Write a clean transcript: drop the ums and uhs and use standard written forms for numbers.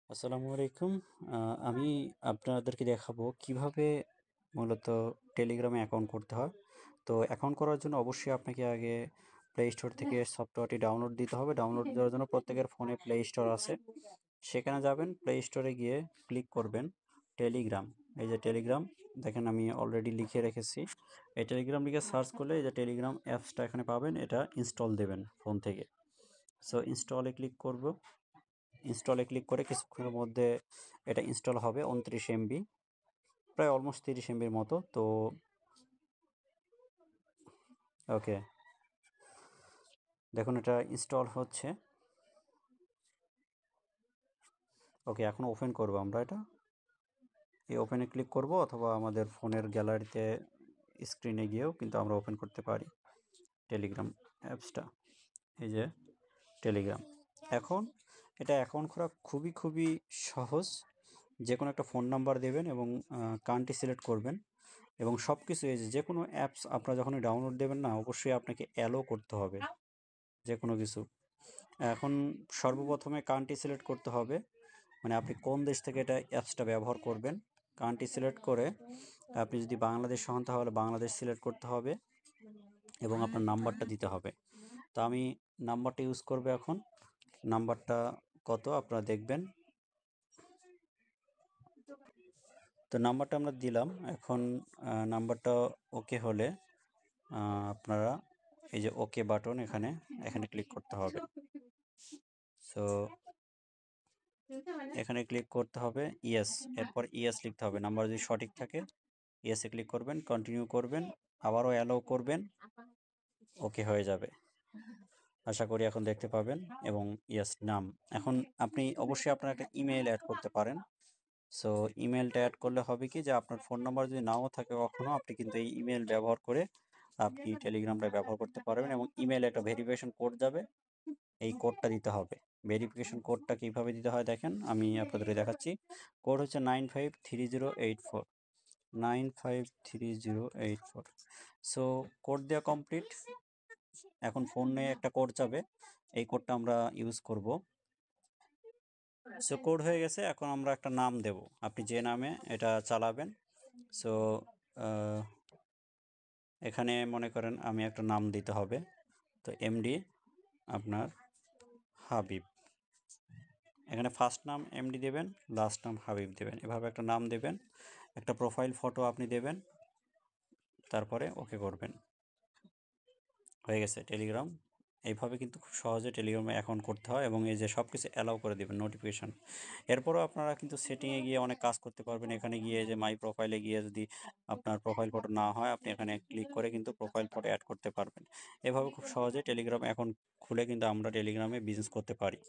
আসসালামু আলাইকুম। আমি আপনাদেরকে দেখাবো কিভাবে মূলত টেলিগ্রামে অ্যাকাউন্ট করতে হয়। তো অ্যাকাউন্ট করার জন্য অবশ্যই আপনাকে আগে প্লে স্টোর থেকে সফটওয়্যারটি ডাউনলোড দিতে হবে। ডাউনলোড দেওয়ার জন্য প্রত্যেকের ফোনে প্লে স্টোর আছে। সেখানে যাবেন, প্লে স্টোরে গিয়ে ক্লিক করবেন টেলিগ্রাম। এই যে টেলিগ্রাম দেখেন আমি অলরেডি লিখে রেখেছি। এই টেলিগ্রাম লিখে সার্চ করলে এই যে টেলিগ্রাম অ্যাপসটা এখানে পাবেন, এটা ইনস্টল দেবেন ফোন থেকে। সো ইনস্টলে ক্লিক করব। ইনস্টলে ক্লিক করে কিছুক্ষণের মধ্যে এটা ইনস্টল হবে। 29 এমবি, প্রায় অলমোস্ট 30 এমবির মতো। তো ওকে, দেখুন এটা ইনস্টল হচ্ছে। ওকে, এখন ওপেন করব আমরা এটা। এই ওপেনে ক্লিক করব অথবা আমাদের ফোনের গ্যালারিতে স্ক্রিনে গিয়েও কিন্তু আমরা ওপেন করতে পারি টেলিগ্রাম অ্যাপসটা। এই যে টেলিগ্রাম। এখন এটা অ্যাকাউন্ট করা খুবই সহজ। যে কোনো একটা ফোন নাম্বার দেবেন এবং কান্ট্রি সিলেক্ট করবেন এবং সব কিছু এই যে কোনো অ্যাপস আপনারা যখনই ডাউনলোড দেবেন না, অবশ্যই আপনাকে অ্যালো করতে হবে যে কোনো কিছু। এখন সর্বপ্রথমে কান্ট্রি সিলেক্ট করতে হবে, মানে আপনি কোন দেশ থেকে এটা অ্যাপসটা ব্যবহার করবেন। কান্ট্রি সিলেক্ট করে আপনি যদি বাংলাদেশ হন তাহলে বাংলাদেশ সিলেক্ট করতে হবে এবং আপনার নাম্বারটা দিতে হবে। তো আমি নাম্বারটা ইউজ করব এখন। নাম্বারটা কত আপনারা দেখবেন। তো নাম্বারটা আমরা দিলাম। এখন নাম্বারটা ওকে হলে আপনারা এই যে ওকে বাটন এখানে ক্লিক করতে হবে। সো এখানে ক্লিক করতে হবে ইয়েস, এরপর ইয়েস লিখতে হবে। নাম্বার যদি সঠিক থাকে ইয়েসে ক্লিক করবেন, কন্টিনিউ করবেন, আবারও অ্যালাউ করবেন, ওকে হয়ে যাবে। আশা করি এখন দেখতে পাবেন। এবং ইয়েস নাম। এখন আপনি অবশ্যই আপনার একটা ইমেইল অ্যাড করতে পারেন। সো ইমেলটা অ্যাড করলে হবে কি যে আপনার ফোন নাম্বার যদি নাও থাকে কখনো, আপনি কিন্তু এই ইমেল ব্যবহার করে আপনি টেলিগ্রামটা ব্যবহার করতে পারবেন এবং ইমেইলে একটা ভেরিফিকেশন কোড যাবে, এই কোডটা দিতে হবে। ভেরিফিকেশন কোডটা কিভাবে দিতে হয় দেখেন, আমি আপনাদেরকে দেখাচ্ছি। কোড হচ্ছে 953084, 953084। সো কোড দেওয়া কমপ্লিট। এখন ফোনে একটা কোড যাবে, এই কোডটা আমরা ইউজ করব। সো কোড হয়ে গেছে, এখন আমরা একটা নাম দেব, আপনি যে নামে এটা চালাবেন। সো এখানে মনে করেন আমি একটা নাম দিতে হবে। তো এমডি আপনার হাবিব, এখানে ফার্স্ট নাম এমডি দেবেন, লাস্ট নাম হাবিব দেবেন, এভাবে একটা নাম দেবেন। একটা প্রোফাইল ফটো আপনি দেবেন, তারপরে ওকে করবেন। হয়ে গেছে টেলিগ্রাম। এইভাবে কিন্তু খুব সহজে টেলিগ্রামে অ্যাকাউন্ট করতে হয় এবং এই যে সব কিছু অ্যালাউ করে দেবেন নোটিফিকেশান। এরপরও আপনারা কিন্তু সেটিংয়ে গিয়ে অনেক কাজ করতে পারবেন। এখানে গিয়ে যে মাই প্রোফাইলে গিয়ে যদি আপনার প্রোফাইল ফটো না হয়, আপনি এখানে ক্লিক করে কিন্তু প্রোফাইল ফটো অ্যাড করতে পারবেন। এভাবে খুব সহজে টেলিগ্রাম অ্যাকাউন্ট খুলে কিন্তু আমরা টেলিগ্রামে বিজনেস করতে পারি।